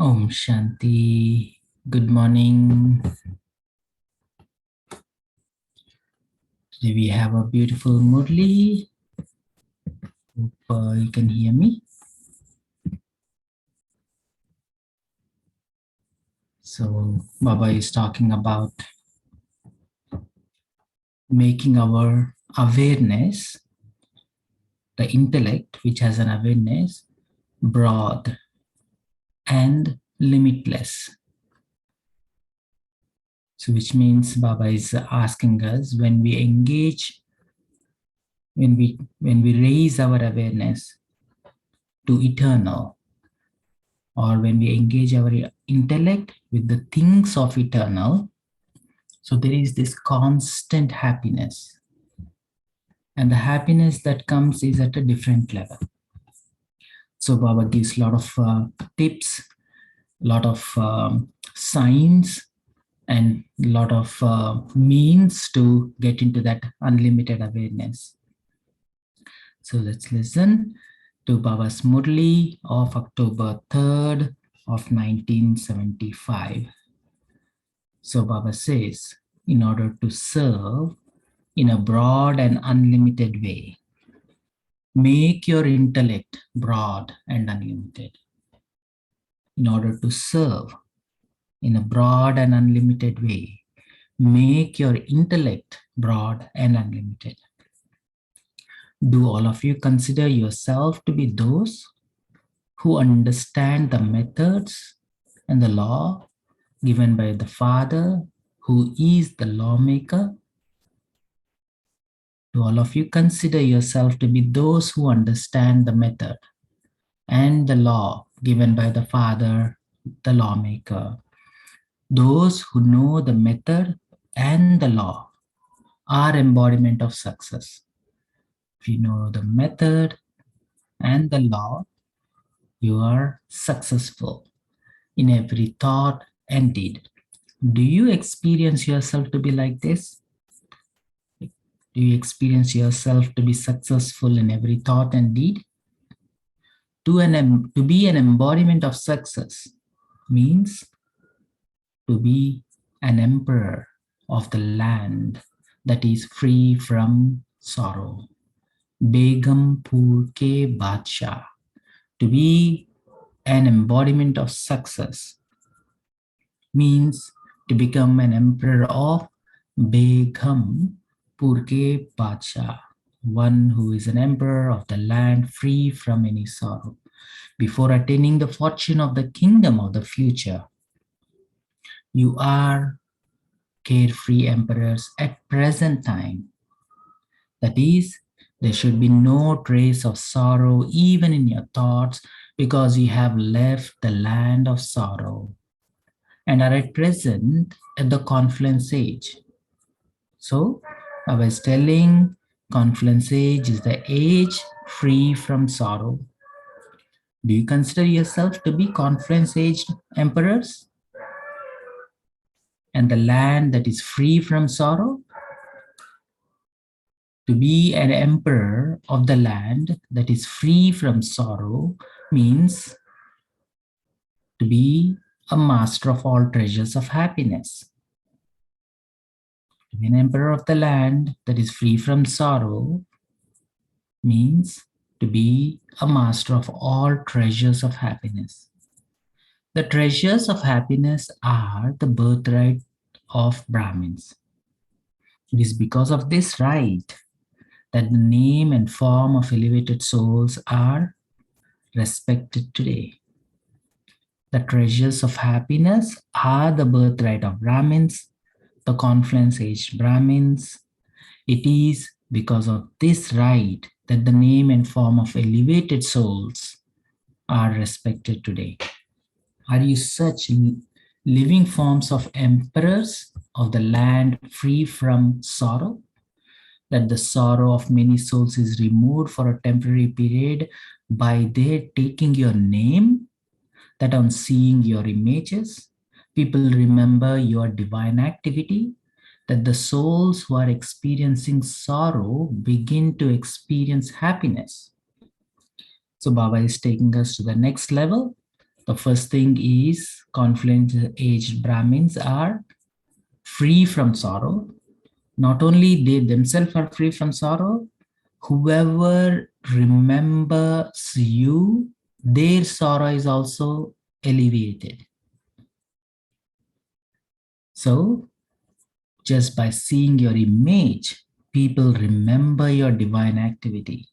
Om Shanti. Good morning. Today we have a beautiful Murli. Hope you can hear me. So Baba is talking about making our awareness, the intellect, which has an awareness, broad and limitless. So which means Baba is asking us, when we engage, when we raise our awareness to eternal, or when we engage our intellect with the things of eternal, so there is this constant happiness. And the happiness that comes is at a different level. So Baba gives a lot of tips, a lot of signs, and a lot of means to get into that unlimited awareness. So let's listen to Baba's Murli of October 3rd of 1975. So Baba says, in order to serve in a broad and unlimited way, make your intellect broad and unlimited. In order to serve in a broad and unlimited way, make your intellect broad and unlimited. Do all of you consider yourself to be those who understand the methods and the law given by the Father, who is the lawmaker? Do all of you consider yourself to be those who understand the method and the law given by the Father, the lawmaker? Those who know the method and the law are embodiment of success. If you know the method and the law, you are successful in every thought and deed. Do you experience yourself to be like this? Do you experience yourself to be successful in every thought and deed? To be an embodiment of success means to be an emperor of the land that is free from sorrow. Begampur ke Badshah. To be an embodiment of success means to become an emperor of Begum Purke Badshah, one who is an emperor of the land free from any sorrow. Before attaining the fortune of the kingdom of the future, you are carefree emperors at present time. That is, there should be no trace of sorrow even in your thoughts, because you have left the land of sorrow and are at present at the confluence age. So I was telling, confluence age is the age free from sorrow. Do you consider yourself to be confluence aged emperors? And the land that is free from sorrow? To be an emperor of the land that is free from sorrow means to be a master of all treasures of happiness. To be an emperor of the land that is free from sorrow means to be a master of all treasures of happiness. The treasures of happiness are the birthright of Brahmins. It is because of this right that the name and form of elevated souls are respected today. The treasures of happiness are the birthright of Brahmins, the confluence age Brahmins. It is because of this right that the name and form of elevated souls are respected today. Are you such living forms of emperors of the land free from sorrow, that the sorrow of many souls is removed for a temporary period by their taking your name, that on seeing your images, people remember your divine activity, that the souls who are experiencing sorrow begin to experience happiness? So Baba is taking us to the next level, The first thing is confluence-aged Brahmins are free from sorrow. Not only they themselves are free from sorrow, whoever remembers you, their sorrow is also alleviated. So, just by seeing your image, people remember your divine activity.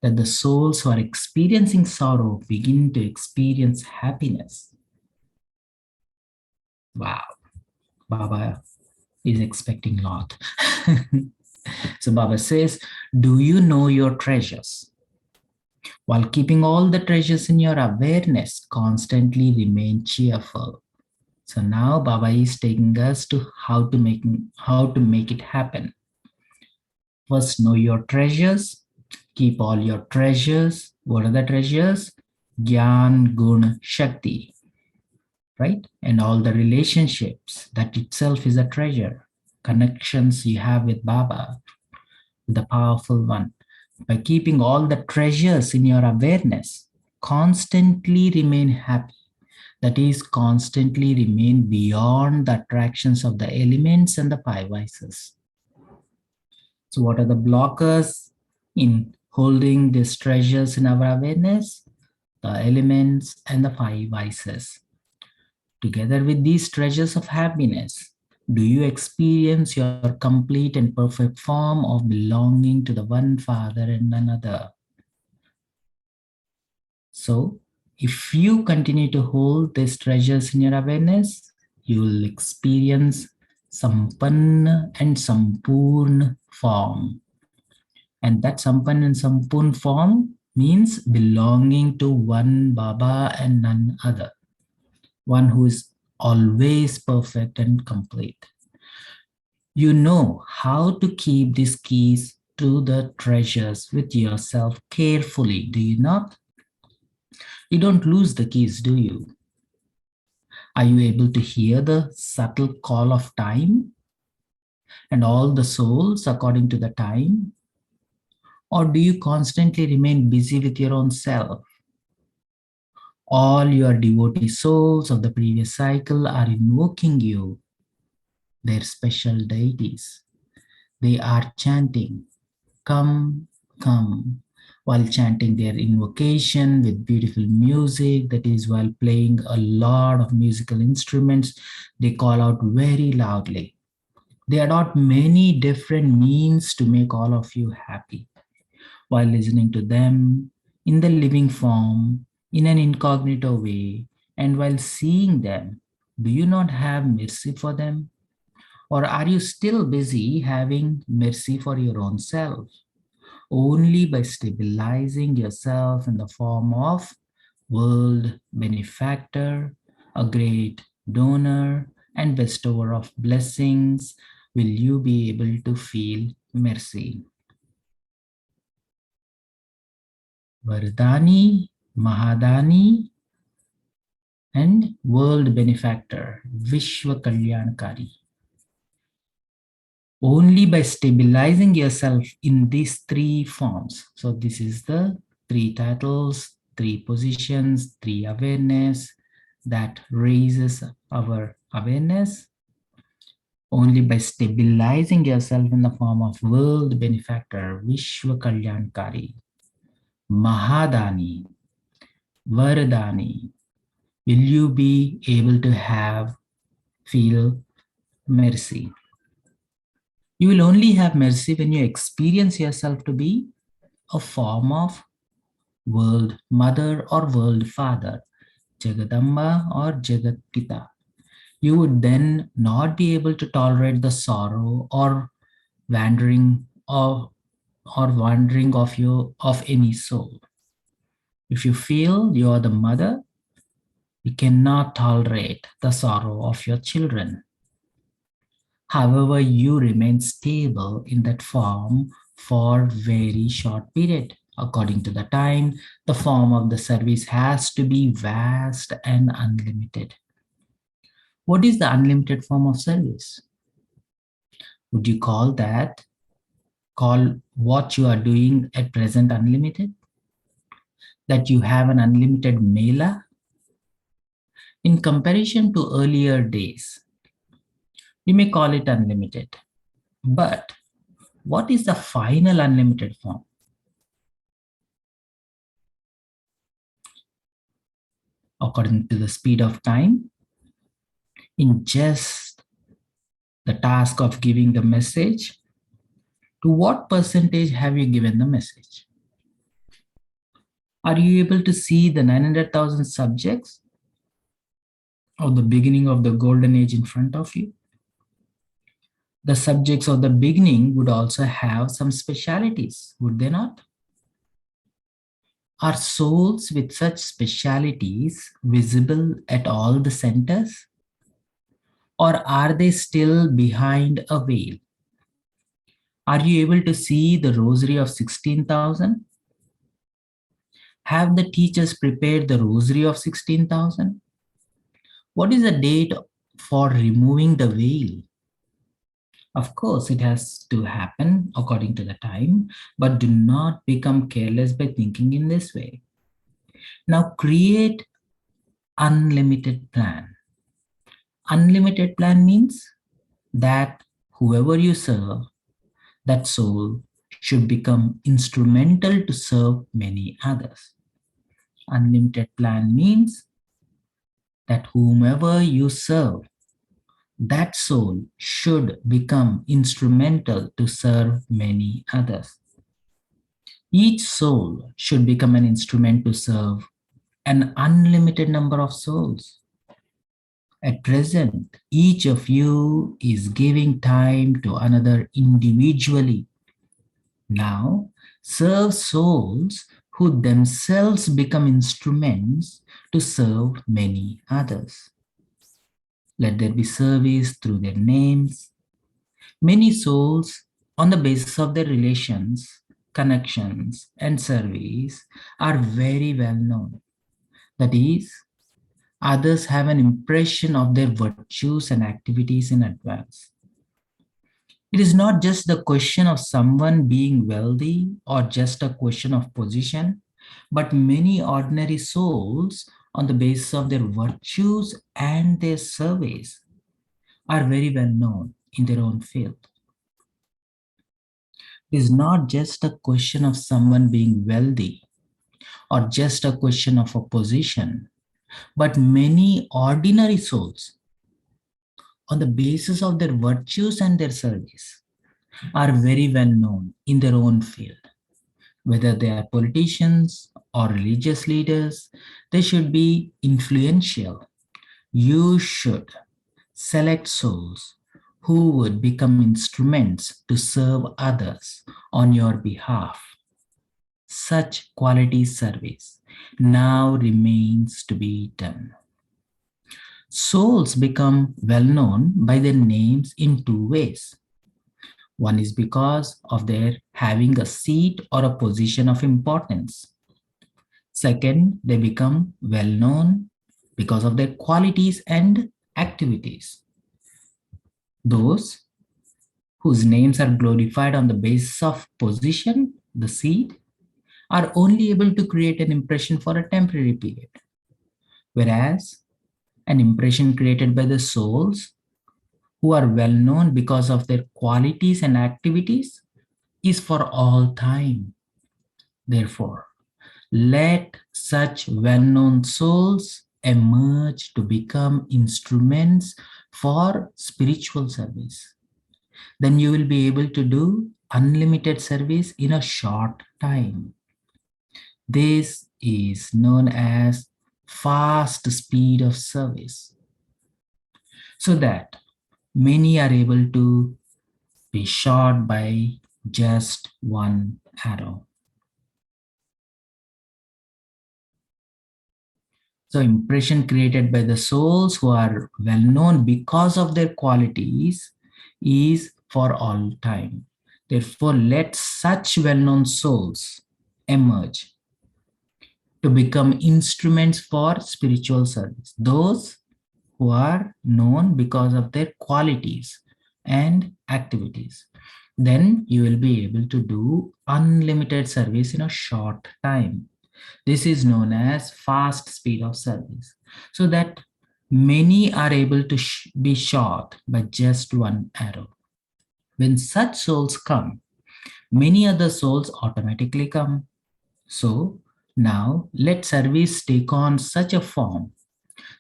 That the souls who are experiencing sorrow begin to experience happiness. Wow, Baba is expecting a lot. So Baba says, do you know your treasures? While keeping all the treasures in your awareness, constantly remain cheerful. So now Baba is taking us to how to make it happen. First, know your treasures. Keep all your treasures. What are the treasures? Gyan, Gun, Shakti, right? And all the relationships, that itself is a treasure. Connections you have with Baba, the powerful one. By keeping all the treasures in your awareness, constantly remain happy. That is, constantly remain beyond the attractions of the elements and the five vices. So what are the blockers in holding these treasures in our awareness? The elements and the five vices. Together with these treasures of happiness, do you experience your complete and perfect form of belonging to the one Father and none other? So, if you continue to hold these treasures in your awareness, you will experience Sampanna and Sampurna form. And that Sampanna and Sampurna form means belonging to one Baba and none other. One who is always perfect and complete. You know how to keep these keys to the treasures with yourself carefully, do you not? You don't lose the keys, do you? Are you able to hear the subtle call of time and all the souls according to the time? Or do you constantly remain busy with your own self? All your devotee souls of the previous cycle are invoking you, their special deities. They are chanting, come, come, while chanting their invocation with beautiful music, that is, while playing a lot of musical instruments, they call out very loudly. There are not many different means to make all of you happy. While listening to them in the living form, in an incognito way, and while seeing them, do you not have mercy for them? Or are you still busy having mercy for your own self? Only by stabilizing yourself in the form of world benefactor, a great donor, and bestower of blessings will you be able to feel mercy. Vardani, Mahadani, and world benefactor, Vishwa Kalyankari. Only by stabilizing yourself in these three forms. So this is the three titles, three positions, three awareness that raises our awareness. Only by stabilizing yourself in the form of world benefactor, Vishwa Kalyankari, Mahadani, Vardani, will you be able to feel mercy. You will only have mercy when you experience yourself to be a form of world mother or world father, Jagadamba or Jagat Pita. You would then not be able to tolerate the sorrow or wandering of any soul. If you feel you are the mother, you cannot tolerate the sorrow of your children. However, you remain stable in that form for very short period. According to the time, the form of the service has to be vast and unlimited. What is the unlimited form of service? Would you call what you are doing at present unlimited? That you have an unlimited mela In comparison to earlier days, we may call it unlimited. But what is the final unlimited form? According to the speed of time, in just the task of giving the message, to what percentage have you given the message? Are you able to see the 900,000 subjects of the beginning of the golden age in front of you? The subjects of the beginning would also have some specialities, would they not? Are souls with such specialities visible at all the centers? Or are they still behind a veil? Are you able to see the rosary of 16,000? Have the teachers prepared the rosary of 16,000? What is the date for removing the veil? Of course, it has to happen according to the time, but do not become careless by thinking in this way. Now create unlimited plan. Unlimited plan means that whoever you serve, that soul should become instrumental to serve many others. Unlimited plan means that whomever you serve, that soul should become instrumental to serve many others. Each soul should become an instrument to serve an unlimited number of souls. At present, each of you is giving time to another individually. Now, serve souls who themselves become instruments to serve many others. Let there be service through their names. Many souls, on the basis of their relations, connections, and service, are very well known. That is, others have an impression of their virtues and activities in advance. It is not just the question of someone being wealthy or just a question of position, but many ordinary souls, on the basis of their virtues and their service, are very well known in their own field. It is not just a question of someone being wealthy or just a question of a position, but many ordinary souls, on the basis of their virtues and their service, are very well known in their own field. Whether they are politicians or religious leaders, they should be influential. You should select souls who would become instruments to serve others on your behalf. Such quality service now remains to be done. Souls become well known by their names in two ways. One is because of their having a seat or a position of importance. Second, they become well known because of their qualities and activities. Those whose names are glorified on the basis of position, the seat, are only able to create an impression for a temporary period. Whereas an impression created by the souls who are well known because of their qualities and activities is for all time. Therefore, let such well-known souls emerge to become instruments for spiritual service. Then you will be able to do unlimited service in a short time. This is known as fast speed of service, so that many are able to be shot by just one arrow. So impression created by the souls who are well known because of their qualities is for all time. Therefore, let such well-known souls emerge to become instruments for spiritual service. Those who are known because of their qualities and activities. Then you will be able to do unlimited service in a short time. This is known as fast speed of service. So that Many are able to be shot by just one arrow. When such souls come, many other souls automatically come. So now let service take on such a form.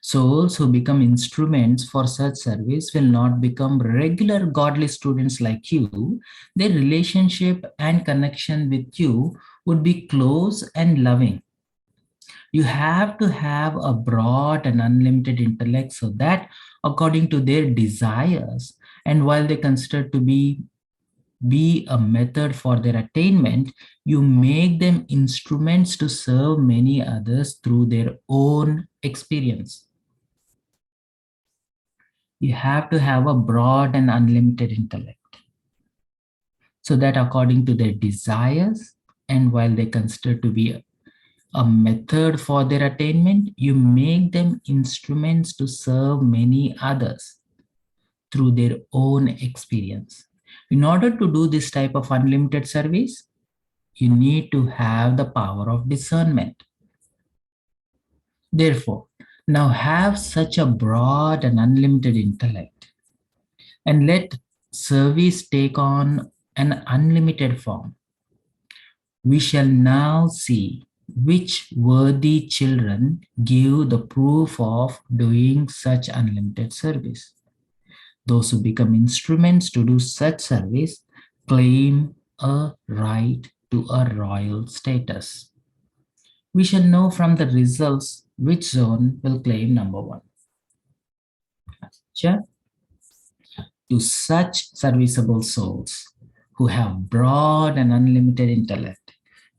Souls who become instruments for such service will not become regular godly students like you. Their relationship and connection with you would be close and loving. You have to have a broad and unlimited intellect so that, according to their desires, and while they consider to be a method for their attainment, you make them instruments to serve many others through their own experience. You have to have a broad and unlimited intellect so that, according to their desires, and while they consider to be a method for their attainment, you make them instruments to serve many others through their own experience. In order to do this type of unlimited service, you need to have the power of discernment. Therefore, now have such a broad and unlimited intellect and let service take on an unlimited form. We shall now see which worthy children give the proof of doing such unlimited service. Those who become instruments to do such service claim a right to a royal status. We shall know from the results which zone will claim number one. To such serviceable souls who have broad and unlimited intellect,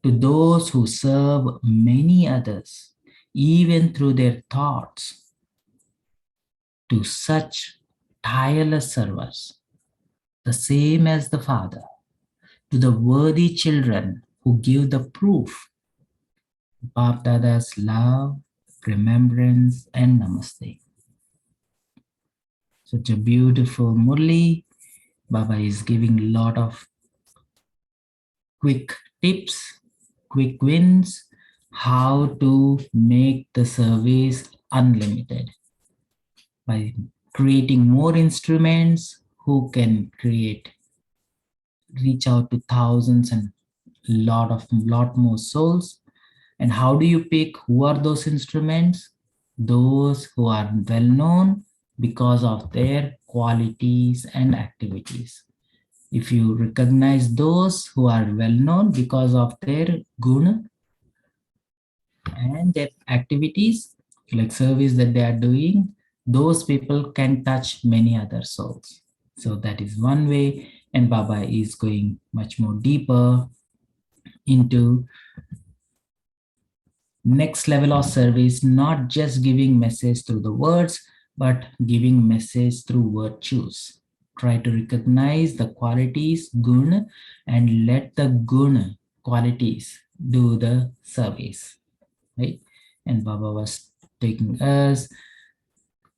to those who serve many others, even through their thoughts, to such tireless servers, the same as the Father, to the worthy children who give the proof, Bap Dada's love, remembrance, and namaste. Such a beautiful Murli. Baba is giving a lot of quick tips, quick wins, how to make the service unlimited by creating more instruments who can reach out to thousands and lot more souls. And how do you pick who are those instruments? Those who are well known because of their qualities and activities. If you recognize those who are well known because of their guna and their activities, like service that they are doing, those people can touch many other souls. So that is one way, and Baba is going much more deeper into next level of service, not just giving message through the words, but giving message through virtues. Try to recognize the qualities, guna, and let the guna qualities do the service, right? And Baba was taking us,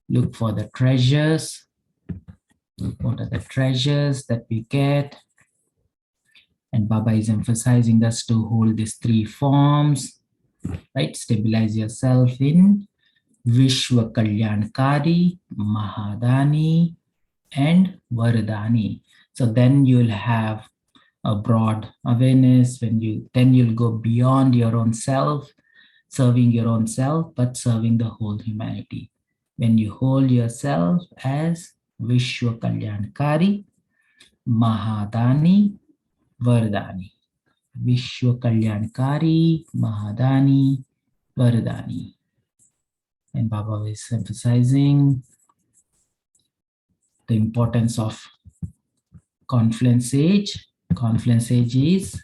look for the treasures. What are the treasures that we get? And Baba is emphasizing us to hold these three forms, right? Stabilize yourself in Vishwa Kalyankari, Mahadani, and Vardani. So then you'll have a broad awareness then you'll go beyond your own self, serving your own self, but serving the whole humanity. When you hold yourself as Vishwa Kalyankari, Mahadani, Vardani. Vishwa Kalyankari, Mahadani, Vardani. And Baba is emphasizing the importance of confluence age. Confluence age is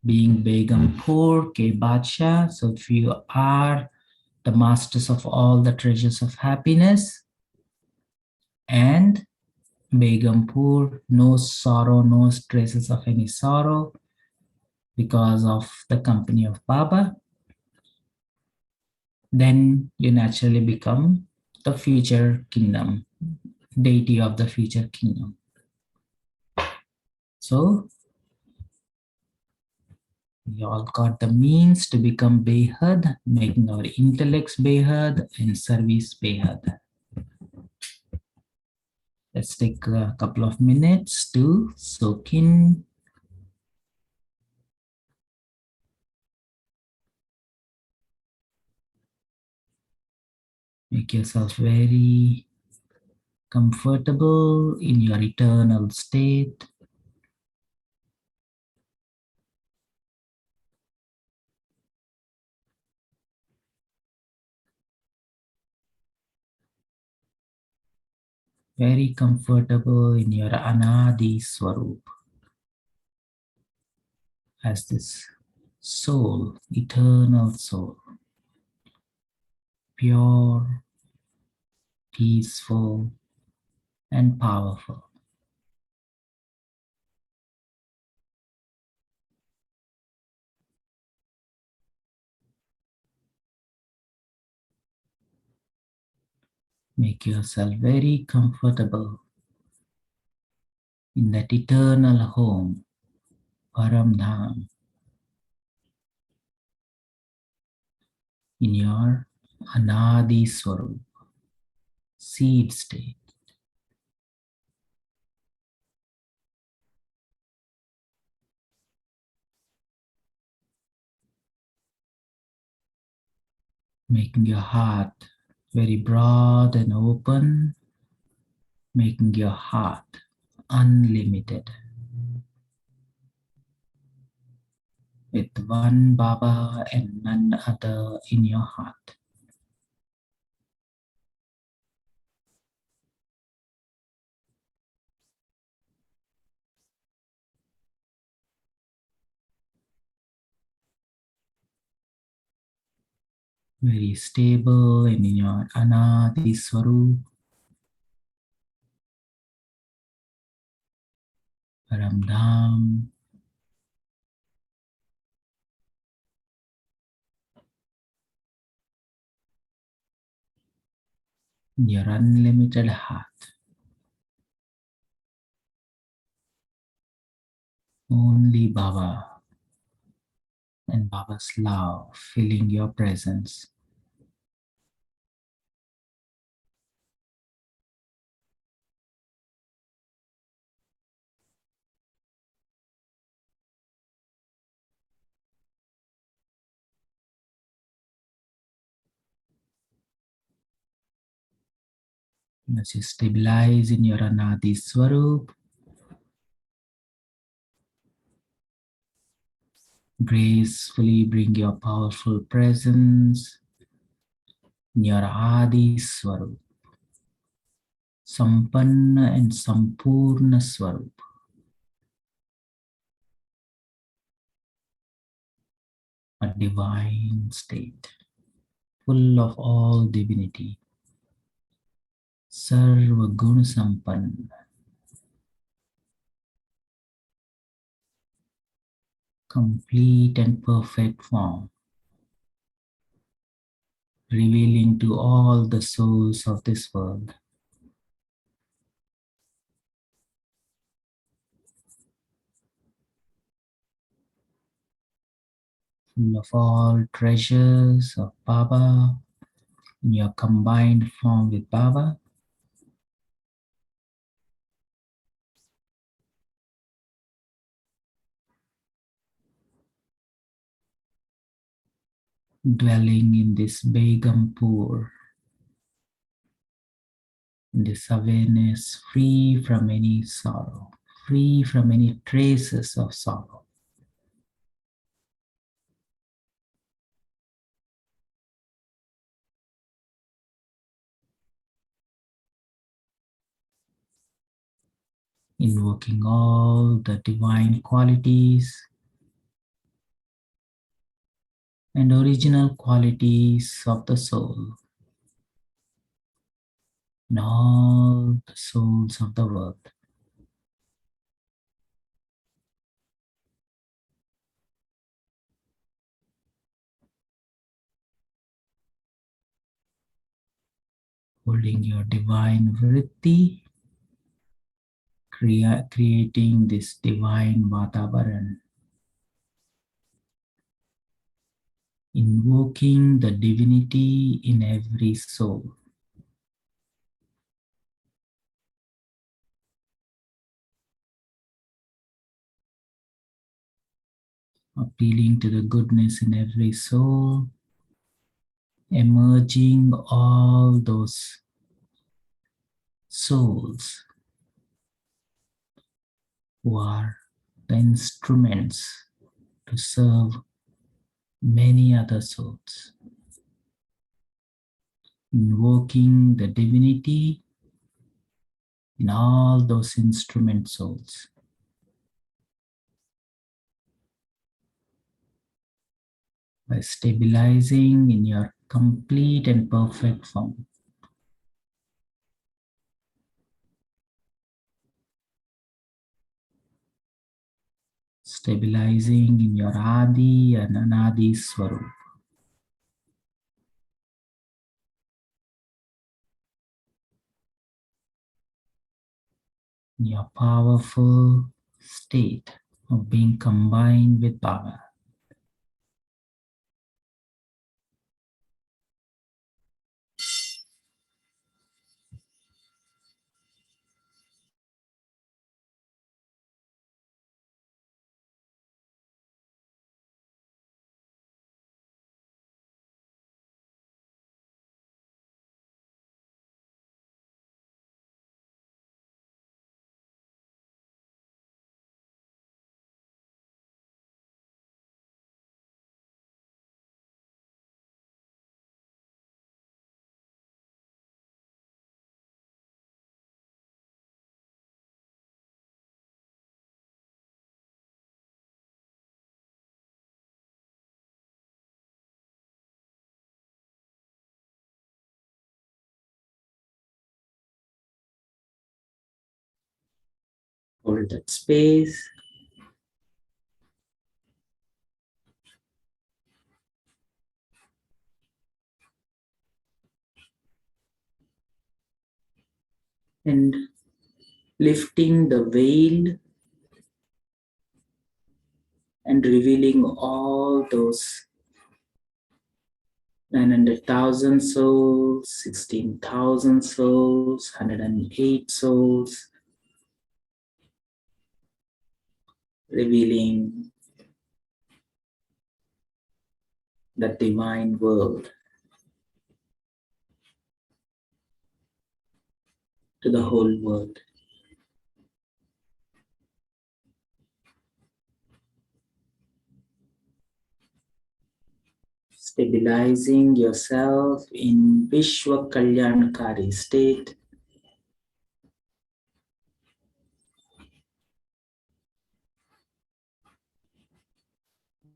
being Begampur, Ke Badshah. So if you are the masters of all the treasures of happiness, and Begampur, no sorrow, no traces of any sorrow because of the company of Baba, then you naturally become the future kingdom, deity of the future kingdom. So we all got the means to become Behad, making our intellects Behad and service Behad. Let's take a couple of minutes to soak in. Make yourself very comfortable in your eternal state. Very comfortable in your Anadi Swarup as this soul, eternal soul, pure, peaceful, and powerful. Make yourself very comfortable in that eternal home, Paramdham, in your Anadi Swarup, seed state. Making your heart very broad and open, making your heart unlimited with one Baba and none other in your heart. Very stable and in your Anadi Swarup, Paramdham, in your unlimited heart. Only Baba and Baba's love filling your presence. As you stabilize in your Anadi Swarup, gracefully bring your powerful presence in your Adi Swarup, Sampanna and Sampurna Swarup, a divine state, full of all divinity, Sarva Guna Sampanna, complete and perfect form, revealing to all the souls of this world. Full of all treasures of Baba in your combined form with Baba, dwelling in this Begumpur, in this awareness free from any sorrow, free from any traces of sorrow. Invoking all the divine qualities and original qualities of the soul in all the souls of the world. Holding your divine vritti, creating this divine Vatavaran, invoking the divinity in every soul. appealing to the goodness in every soul, emerging all those souls who are the instruments to serve many other souls, invoking the divinity in all those instrument souls. By stabilizing in your complete and perfect form. Stabilizing in your Adi and Anadi Swarup. In your powerful state of being combined with Baba. Hold that space. And lifting the veil and revealing all those 900,000 souls, 16,000 souls, 108 souls, revealing the divine world to the whole world. Stabilizing yourself in Vishwa Kalyankari state,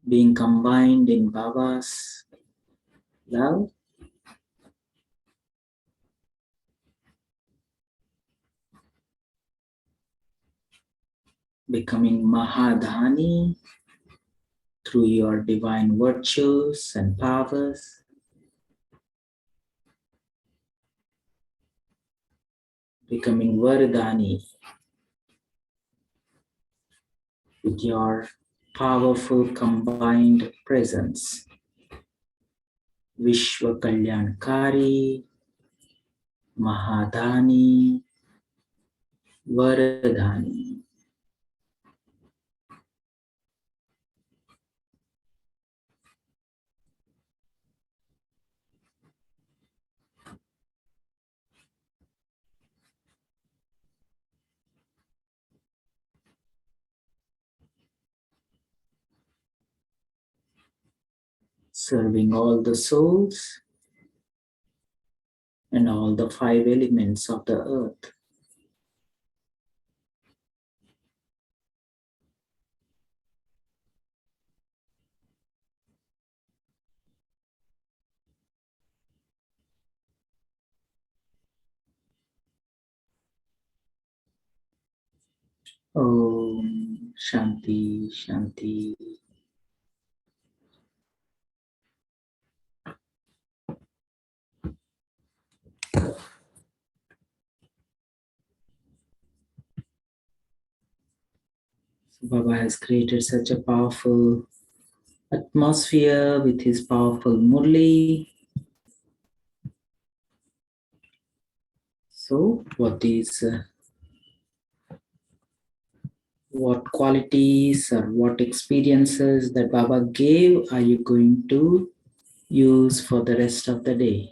being combined in Baba's love, becoming Mahadhani through your divine virtues and powers, becoming Vardhani with your powerful combined presence. Vishwa Kalyankari, Mahadhani, Vardhani. Serving all the souls and all the five elements of the earth. Om Shanti Shanti. So Baba has created such a powerful atmosphere with his powerful Murli. So what what qualities or what experiences that Baba gave are you going to use for the rest of the day?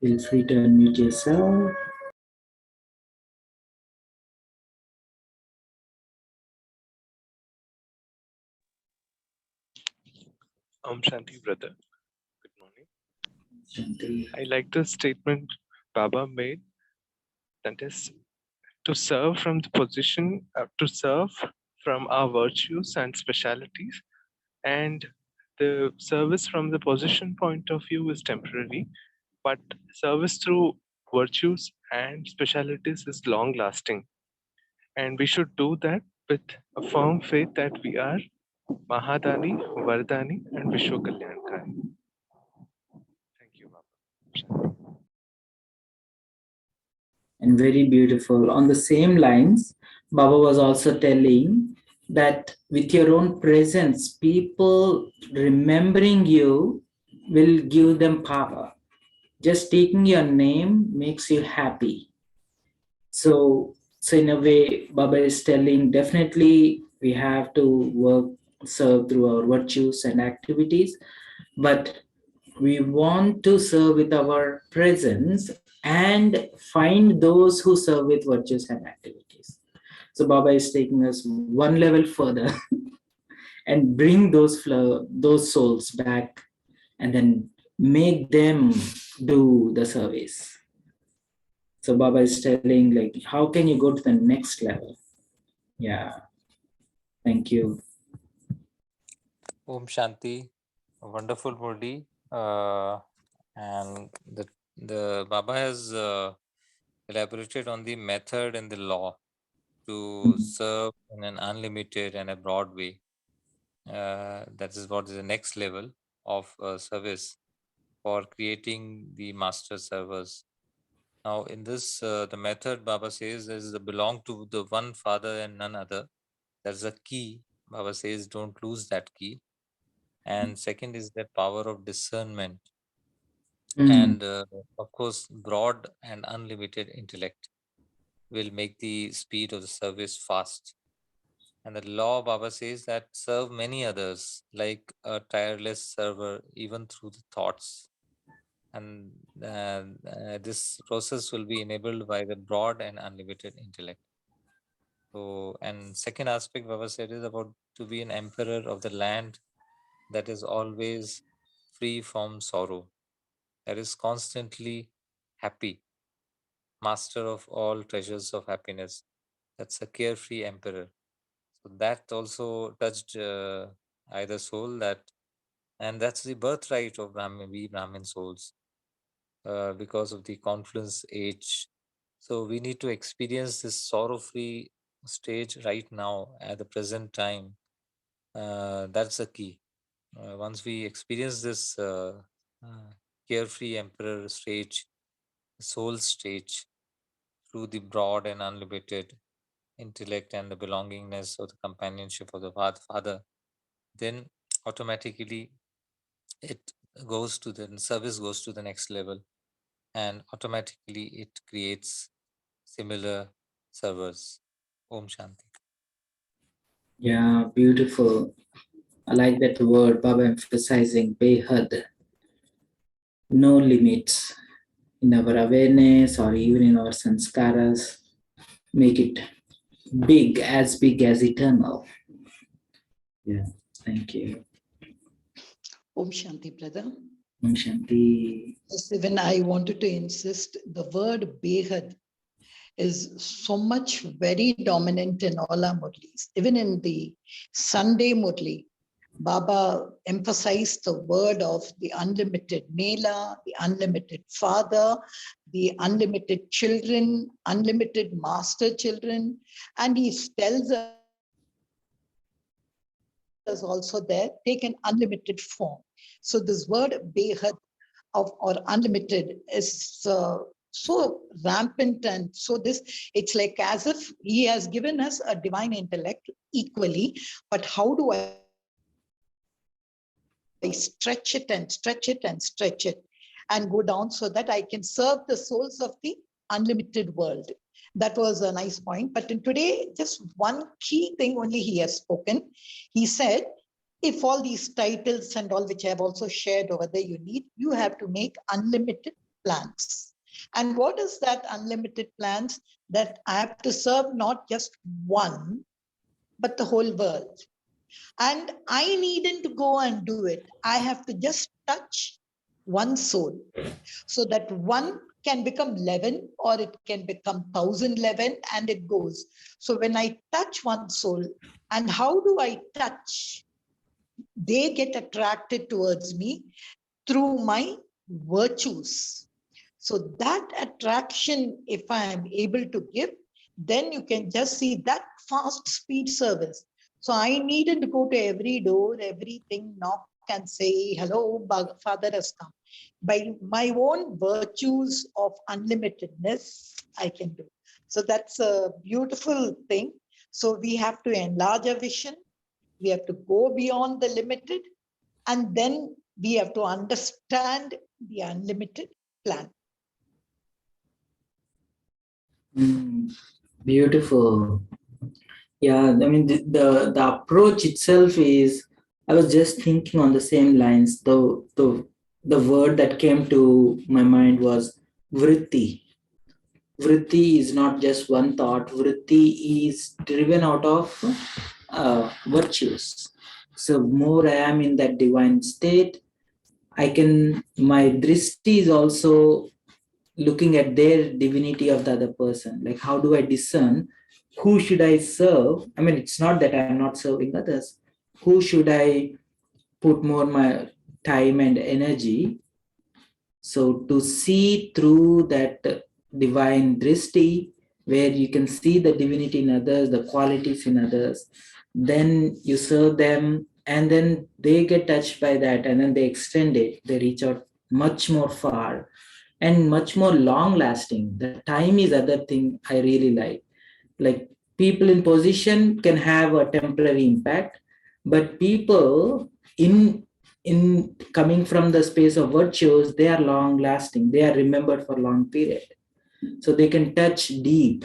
Feel free to unmute yourself. Shanti, brother. Good morning. Shanti. I like the statement Baba made, that is to serve from the position, to serve from our virtues and specialities. And the service from the position point of view is temporary, but service through virtues and specialities is long lasting. And we should do that with a firm faith that we are Mahadani, Vardani, and Vishwa Kalyankari. Thank you, Baba. And very beautiful. On the same lines, Baba was also telling that with your own presence, people remembering you will give them power. Just taking your name makes you happy. So in a way, Baba is telling definitely we have to work, serve through our virtues and activities, but we want to serve with our presence and find those who serve with virtues and activities. So Baba is taking us one level further and bring those souls back and then make them do the service. So Baba is telling like, how can you go to the next level? Yeah. Thank you. Om Shanti, wonderful Murli. And the Baba has elaborated on the method and the law to serve in an unlimited and a broad way. That is what is the next level of service for creating the master servers. Now, in this, the method Baba says is belong to the one Father and none other. That's a key. Baba says, don't lose that key. And second is the power of discernment. And of course, broad and unlimited intellect will make the speed of the service fast. And the law, Baba says, that serve many others like a tireless server, even through the thoughts. And this process will be enabled by the broad and unlimited intellect. So, and second aspect Baba said is about to be an emperor of the land that is always free from sorrow, that is constantly happy, master of all treasures of happiness. That's a carefree emperor. So that also touched either soul, that, and that's the birthright of Brahmin, we Brahmin souls, because of the confluence age. So we need to experience this sorrow-free stage right now at the present time. That's the key. Once we experience this carefree emperor stage, soul stage, through the broad and unlimited intellect and the belongingness or the companionship of the Father, then automatically it goes to the service goes to the next level, and automatically it creates similar servers. Om Shanti. Yeah, beautiful. I like that word, Baba emphasizing Behad. No limits in our awareness or even in our sanskaras. Make it big as eternal. Yeah, thank you. Om Shanti, brother. Om Shanti. Yes, even I wanted to insist, the word Behad is so much very dominant in all our Murlis. Even in the Sunday Murli, Baba emphasized the word of the unlimited Mela, the unlimited Father, the unlimited children, unlimited master children, and he tells us also there, take an unlimited form. So this word Behad of or unlimited is so rampant, and so this, it's like as if he has given us a divine intellect equally, but how do I stretch it and stretch it and stretch it? and go down so that I can serve the souls of the unlimited world. That was a nice point. But in today, just one key thing only he has spoken. He said, if all these titles and all which I have also shared over there you need, you have to make unlimited plans. And what is that unlimited plans? That I have to serve not just one, but the whole world. And I needn't go and do it. I have to just touch one soul, so that one can become 11 or it can become 1011, and it goes. So when I touch one soul, and how do I touch? They get attracted towards me through my virtues. So that attraction, if I am able to give, then you can just see that fast speed service. So I needn't go to every door, everything, knock and say, hello, Father has come. By my own virtues of unlimitedness, I can do. So that's a beautiful thing. So we have to enlarge our vision. We have to go beyond the limited, and then we have to understand the unlimited plan. Beautiful. Yeah, I mean, the approach itself is, I was just thinking on the same lines. The word that came to my mind was vritti. Vritti is not just one thought. Vritti is driven out of virtues. So more I am in that divine state, my drishti is also looking at their divinity of the other person. Like, how do I discern who should I serve? I mean, it's not that I'm not serving others. Who should I put more my time and energy? So to see through that divine drishti, where you can see the divinity in others, the qualities in others, then you serve them, and then they get touched by that, and then they extend it. They reach out much more far and much more long lasting. The time is other thing I really like. Like, people in position can have a temporary impact, but people in coming from the space of virtues, they are long lasting. They are remembered for long period. So they can touch deep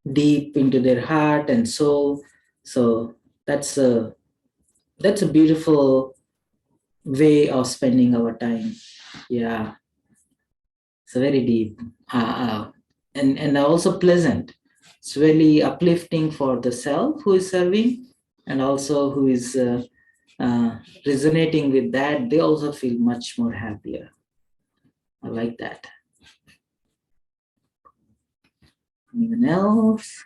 into their heart and soul. So that's a beautiful way of spending our time. Yeah. It's very deep, and also pleasant. It's really uplifting for the self who is serving, and also who is resonating with that. They also feel much more happier. I like that. Anyone else?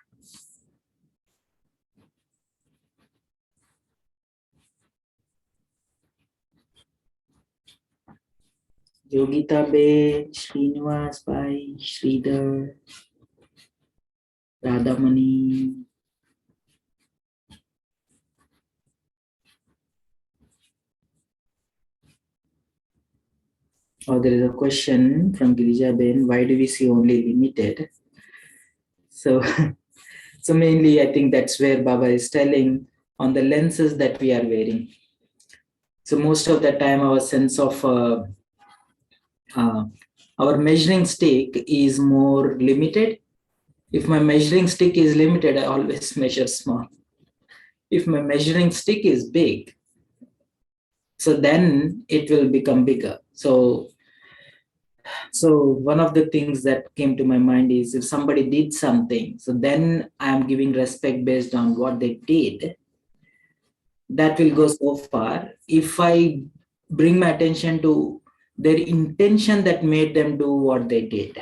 Yogita Be, Srinivas Bai, Sridhar, Radhamani. Oh, there is a question from Girija Ben. Why do we see only limited? So, so mainly, I think that's where Baba is telling on the lenses that we are wearing. So most of the time, our sense of our measuring stick is more limited. If my measuring stick is limited, I always measure small. If my measuring stick is big, so then it will become bigger. So one of the things that came to my mind is, if somebody did something, so then I'm giving respect based on what they did. That will go so far. If I bring my attention to their intention that made them do what they did,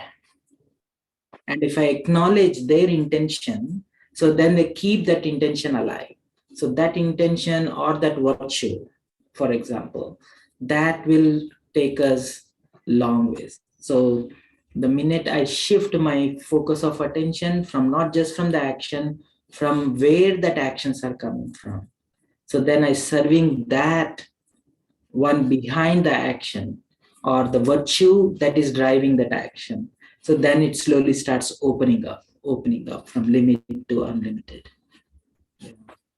and if I acknowledge their intention, so then they keep that intention alive. So that intention or that virtue, for example, that will take us long ways. So the minute I shift my focus of attention from not just from the action, from where that actions are coming from, so then I serving that one behind the action, or the virtue that is driving that action. So then it slowly starts opening up from limited to unlimited.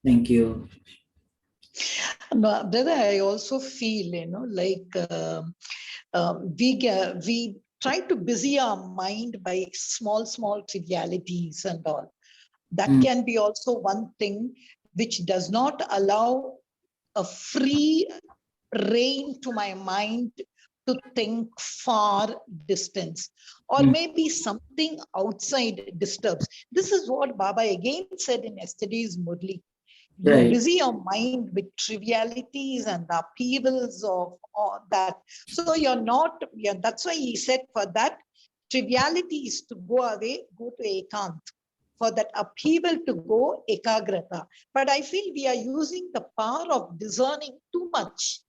Thank you. Brother, I also feel, like we try to busy our mind by small trivialities and all. That can be also one thing which does not allow a free rein to my mind to think far distance, or maybe something outside disturbs. This is what Baba again said in yesterday's Murli. You Right. busy your mind with trivialities and upheavals of all that. So you're not, that's why he said for that triviality is to go away, go to ekant. For that upheaval to go ekagrata. But I feel we are using the power of discerning too much.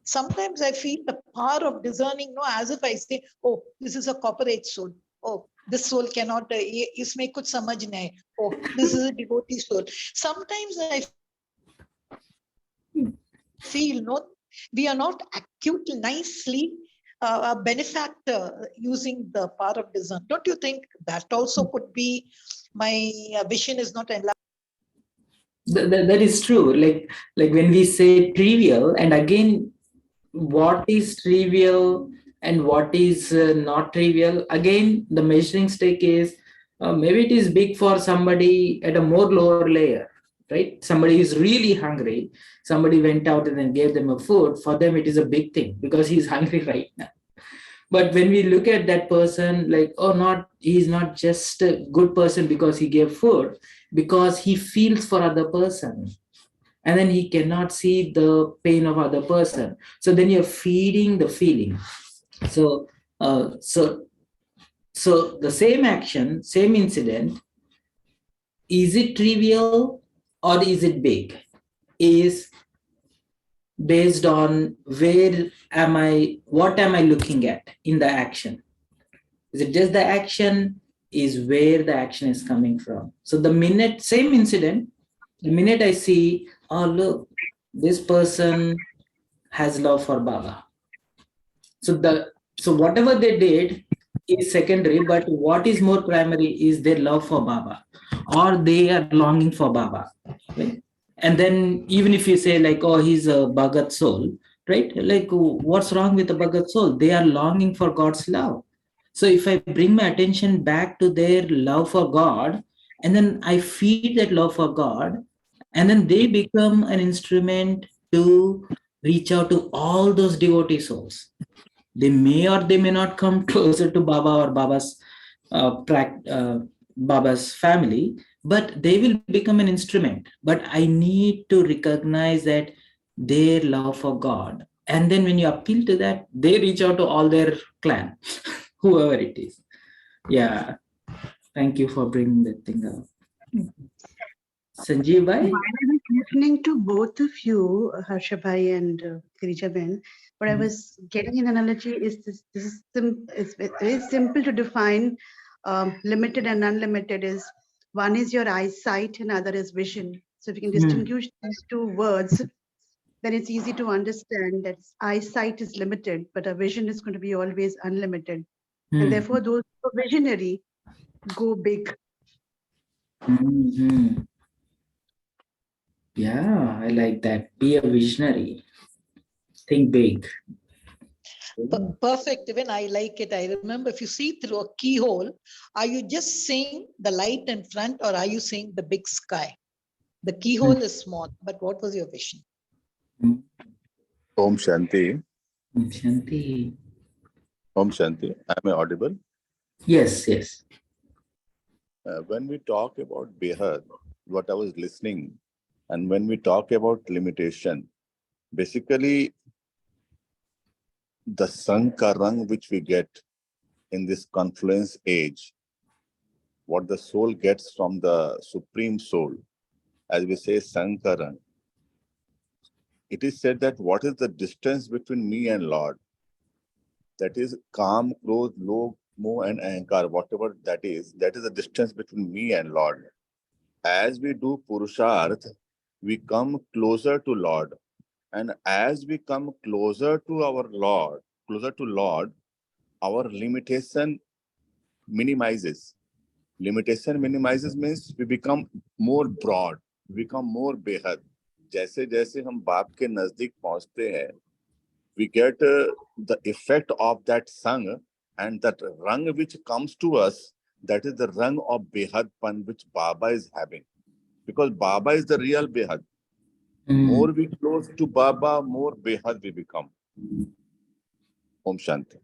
Sometimes I feel the power of discerning, no, as if I say, oh, this is a corporate soul. Oh, this soul cannot, isme kuch samajh nahi. Oh, this is a devotee soul. Sometimes I feel, no, we are not acute nicely a benefactor using the power of discern. Don't you think that also could be my vision is not enlarged? That is true. Like when we say trivial, and again, what is trivial and what is not trivial? Again, the measuring stick is maybe it is big for somebody at a more lower layer, right? Somebody is really hungry. Somebody went out and then gave them a food. For them, it is a big thing because he's hungry right now. But when we look at that person, like, oh, not he's not just a good person because he gave food, because he feels for other person, and then he cannot see the pain of other person. So then you're feeding the feeling. So so the same action, same incident, is it trivial or is it big? Is based on what am I looking at in the action? Is it just the action? Is where the action is coming from? So the minute, same incident, the minute I see, oh, look, this person has love for Baba. So whatever they did is secondary, but what is more primary is their love for Baba, or they are longing for Baba. Right? And then even if you say like, oh, he's a Bhagat soul, right? Like, what's wrong with a Bhagat soul? They are longing for God's love. So if I bring my attention back to their love for God, and then I feed that love for God, and then they become an instrument to reach out to all those devotee souls. They may or they may not come closer to Baba or Baba's family, but they will become an instrument. But I need to recognize that their love for God. And then when you appeal to that, they reach out to all their clan, whoever it is. Yeah. Thank you for bringing that thing up. Sanjeev bhai? While I was listening to both of you, Harsha bhai and Girija Ben, what I was getting an analogy is it's very simple to define. Limited and unlimited is one is your eyesight and other is vision. So if you can distinguish these two words, then it's easy to understand that eyesight is limited, but a vision is going to be always unlimited. And therefore, those who are visionary go big. Yeah, I like that. Be a visionary. Think big. Perfect. Even I like it. I remember if you see through a keyhole, are you just seeing the light in front or are you seeing the big sky? The keyhole is small, but what was your vision? Om Shanti. Om Shanti. Om Shanti. Am I audible? Yes, yes. When we talk about Behad, what I was listening, and when we talk about limitation, basically the sankarang which we get in this confluence age, what the soul gets from the Supreme Soul, as we say sankarang, it is said that what is the distance between me and Lord? That is calm, close, low, moh and ahankar, whatever that is the distance between me and Lord. As we do Purusharth, we come closer to Lord. And as we come closer to our Lord, our limitation minimizes. Limitation minimizes means we become more broad, we become more behad. जैसे जैसे हम बाप के नजदीक पहुंचते हैं, we get the effect of that sang, and that rang which comes to us, that is the rang of Behadpan which Baba is having. Because Baba is the real Behad. More we close to Baba, more Behad we become. Om Shanti.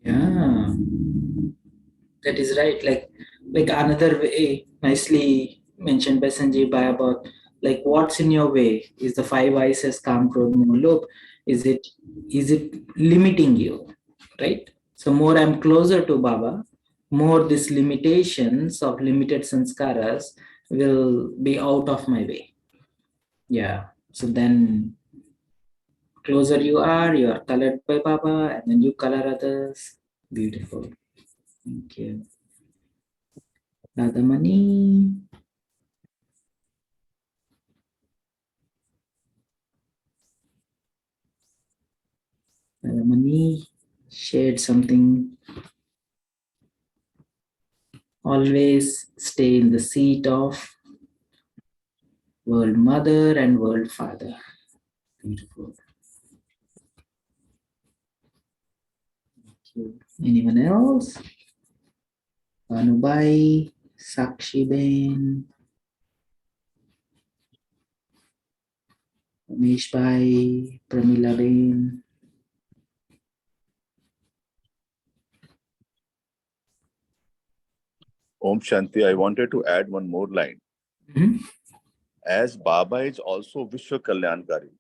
Yeah, that is right. Like another way, nicely mentioned by Sanjay Bhai about like what's in your way. Is the five vices calm, crodh, moh, lobh? Is it limiting you, right? So more I'm closer to Baba, more these limitations of limited sanskaras will be out of my way. Yeah. So then closer you are colored by Baba, and then you color others. Beautiful. Thank you. Radhamani. Radhamani shared something. Always stay in the seat of World Mother and World Father. Beautiful. Thank you. Anyone else? Anubai, Sakshi Ben, Ramesh Bhai, Pramila Ben. Om Shanti, I wanted to add one more line. As Baba is also Vishwa Kalyankari,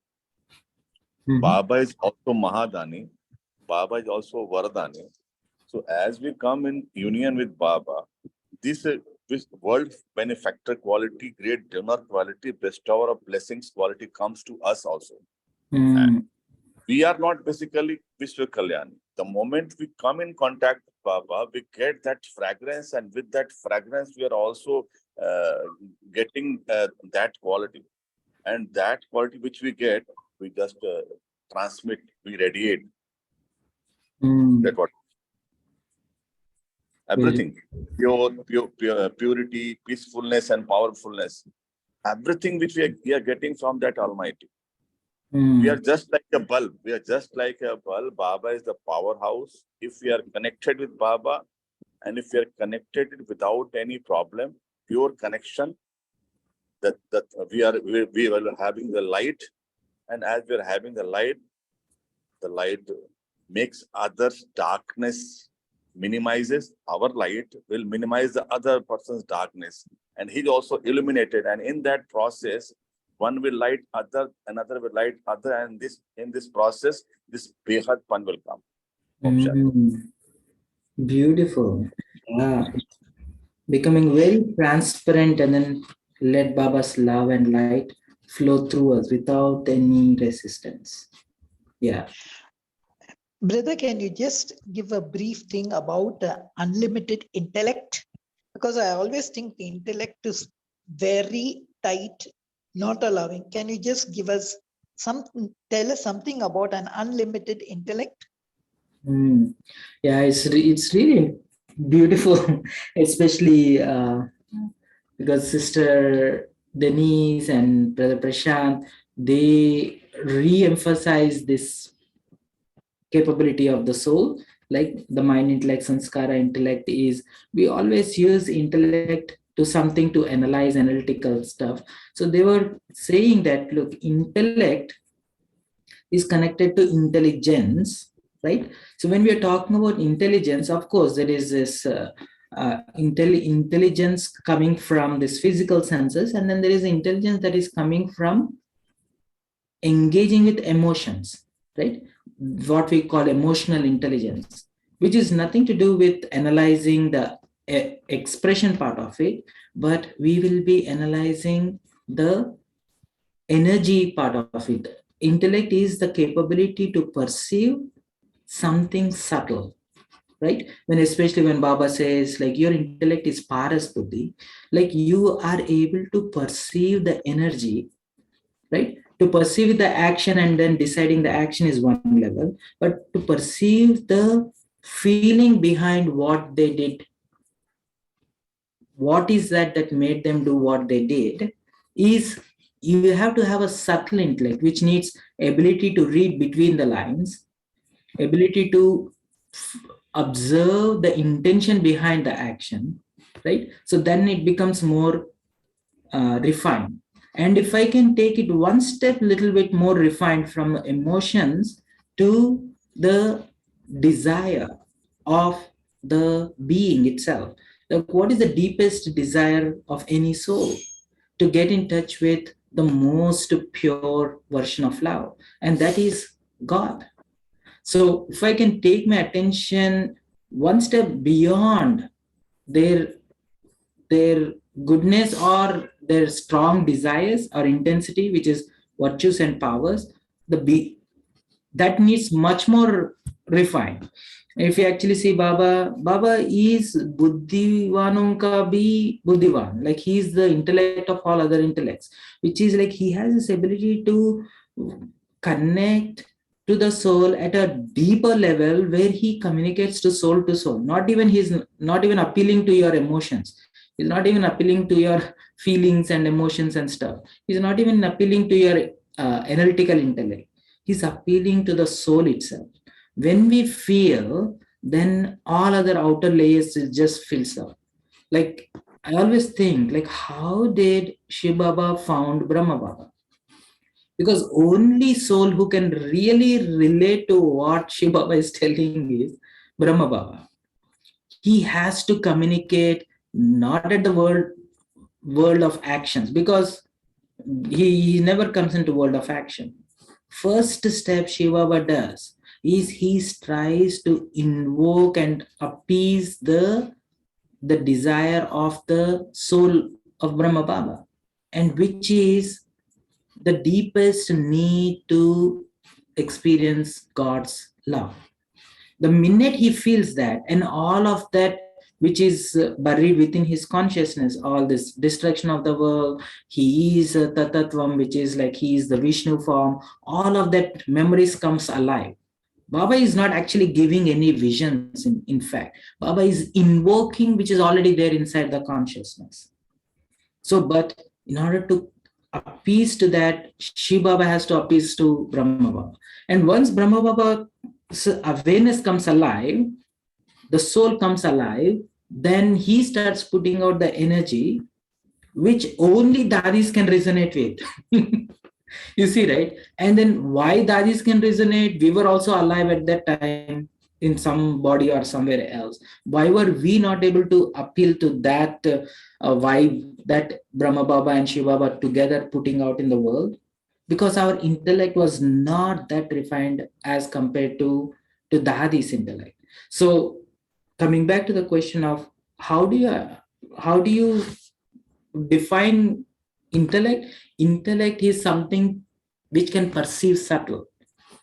Baba is also Mahadani, Baba is also Vardani. So as we come in union with Baba, this world benefactor quality, great donor quality, bestower of blessings quality comes to us also. And we are not basically Vishwa Kalyani. The moment we come in contact with Baba, we get that fragrance, and with that fragrance, we are also getting that quality. And that quality which we get, we just transmit, we radiate. That's what. Everything, purity, peacefulness, and powerfulness. Everything which we are getting from that Almighty. We are just like a bulb. We are just like a bulb. Baba is the powerhouse. If we are connected with Baba, and if we are connected without any problem, pure connection, that we are having the light, and as we are having the light makes others' darkness minimizes. Our light will minimize the other person's darkness, and he's also illuminated. And in that process, one will light other, another will light other, and in this process, this Behad Pan will come. Beautiful. Yeah. Becoming very transparent, and then let Baba's love and light flow through us without any resistance. Yeah. Brother, can you just give a brief thing about the unlimited intellect? Because I always think the intellect is very tight, not allowing. Can you just give us tell us something about an unlimited intellect? Yeah, it's really beautiful, especially because Sister Denise and Brother Prashant, they re-emphasize this capability of the soul, like the mind, intellect, sanskara, intellect is, we always use intellect to something to analyze analytical stuff. So they were saying that, look, intellect is connected to intelligence, right? So when we are talking about intelligence, of course, there is this intelligence coming from this physical senses, and then there is intelligence that is coming from engaging with emotions, right? What we call emotional intelligence, which is nothing to do with analyzing the expression part of it, but we will be analyzing the energy part of it. Intellect is the capability to perceive something subtle, right? Especially when Baba says, like, your intellect is paras buddhi, like you are able to perceive the energy, right? To perceive the action and then deciding the action is one level, but to perceive the feeling behind what they did, what is that made them do what they did, is you have to have a subtle intellect which needs ability to read between the lines, ability to observe the intention behind the action, right? So then it becomes more refined. And if I can take it one step little bit more refined from emotions to the desire of the being itself, like what is the deepest desire of any soul? To get in touch with the most pure version of love, and that is God. So if I can take my attention one step beyond their their goodness or their strong desires or intensity, which is virtues and powers, that needs much more refined. If you actually see Baba is buddhivanum ka bhi buddhivan, like he is the intellect of all other intellects, which is like he has this ability to connect to the soul at a deeper level where he communicates to soul. He's not even appealing to your emotions. He's not even appealing to your feelings and emotions and stuff. He's not even appealing to your analytical intellect. He's appealing to the soul itself. When we feel, then all other outer layers just fills up. Like I always think, like how did Shiv Baba found Brahma Baba? Because only soul who can really relate to what Shiv Baba is telling is Brahma Baba. He has to communicate not at the world of actions, because he never comes into world of action. First step Shiva Baba does is he tries to invoke and appease the desire of the soul of Brahma Baba, and which is the deepest need to experience God's love. The minute he feels that, and all of that which is buried within his consciousness, all this destruction of the world, he is a tatatvam, which is like he is the Vishnu form, all of that memories comes alive. Baba is not actually giving any visions, in fact. Baba is invoking which is already there inside the consciousness. So, but in order to appease to that, Shiva Baba has to appease to Brahma Baba. And once Brahma Baba's awareness comes alive, the soul comes alive, then he starts putting out the energy which only dadis can resonate with. You see, right? And then why dadis can resonate? We were also alive at that time in some body or somewhere else. Why were we not able to appeal to that vibe that Brahma Baba and Shiva Baba together putting out in the world? Because our intellect was not that refined as compared to Dadi's intellect. So coming back to the question of how do you define intellect? Intellect is something which can perceive subtle.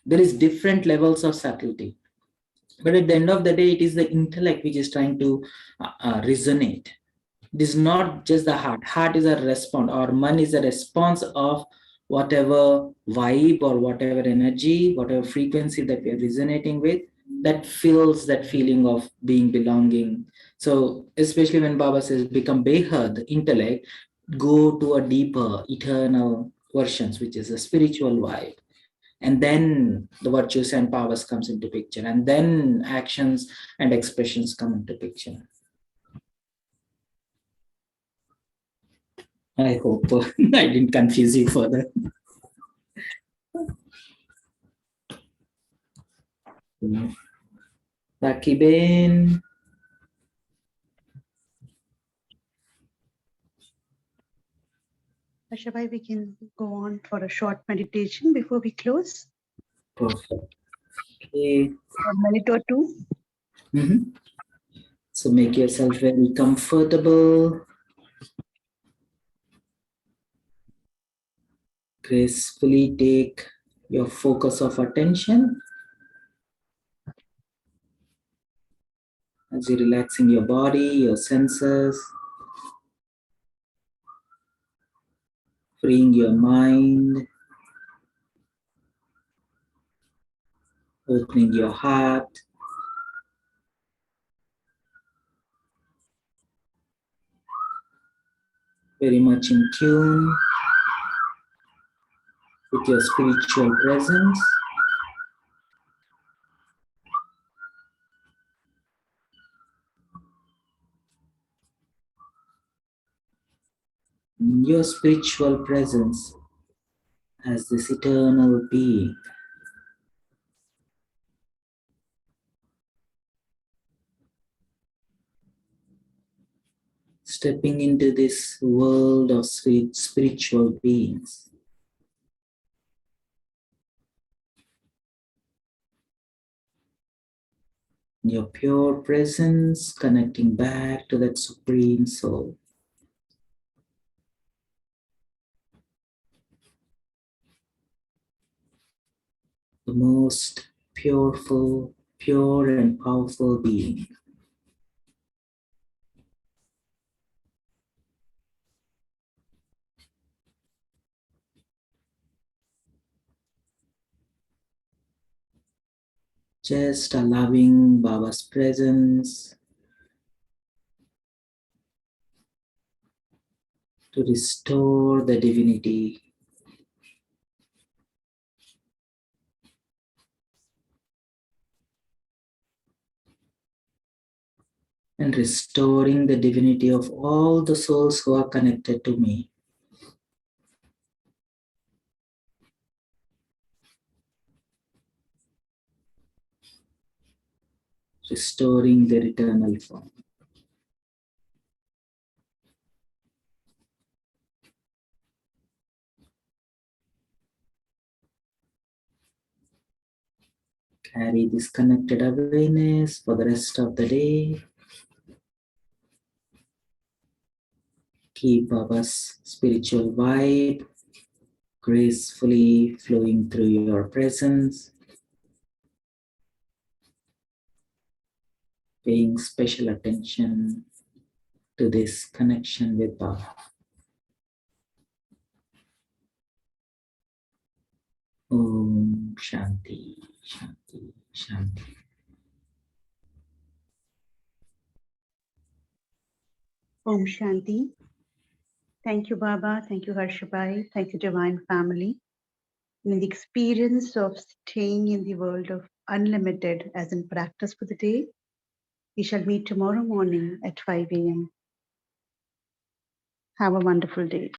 There is different levels of subtlety, but at the end of the day it is the intellect which is trying to resonate. It is not just the heart is a response, or man is a response of whatever vibe or whatever energy, whatever frequency that we are resonating with, that feels that feeling of being belonging. So especially when Baba says become behad, intellect, go to a deeper eternal versions, which is a spiritual vibe, and then the virtues and powers comes into picture, and then actions and expressions come into picture. I hope I didn't confuse you further. Rakibin. Ashabai, we can go on for a short meditation before we close. Perfect. Okay. A minute or two. Mm-hmm. So make yourself very comfortable. Gracefully take your focus of attention as you're relaxing your body, your senses, freeing your mind, opening your heart. Very much in tune with your spiritual presence. your spiritual presence as this eternal being. Stepping into this world of spiritual beings. Your pure presence connecting back to that Supreme Soul. The most pure and powerful being. Just allowing Baba's presence to restore the divinity and restoring the divinity of all the souls who are connected to me. Restoring their eternal form. Carry this connected awareness for the rest of the day. Keep Baba's spiritual vibe gracefully flowing through your presence. Paying special attention to this connection with Baba. Om Shanti, Shanti, Shanti. Om Shanti. Thank you, Baba. Thank you, Harshabai. Thank you, Divine Family. In the experience of staying in the world of unlimited as in practice for the day, we shall meet tomorrow morning at 5 a.m. Have a wonderful day.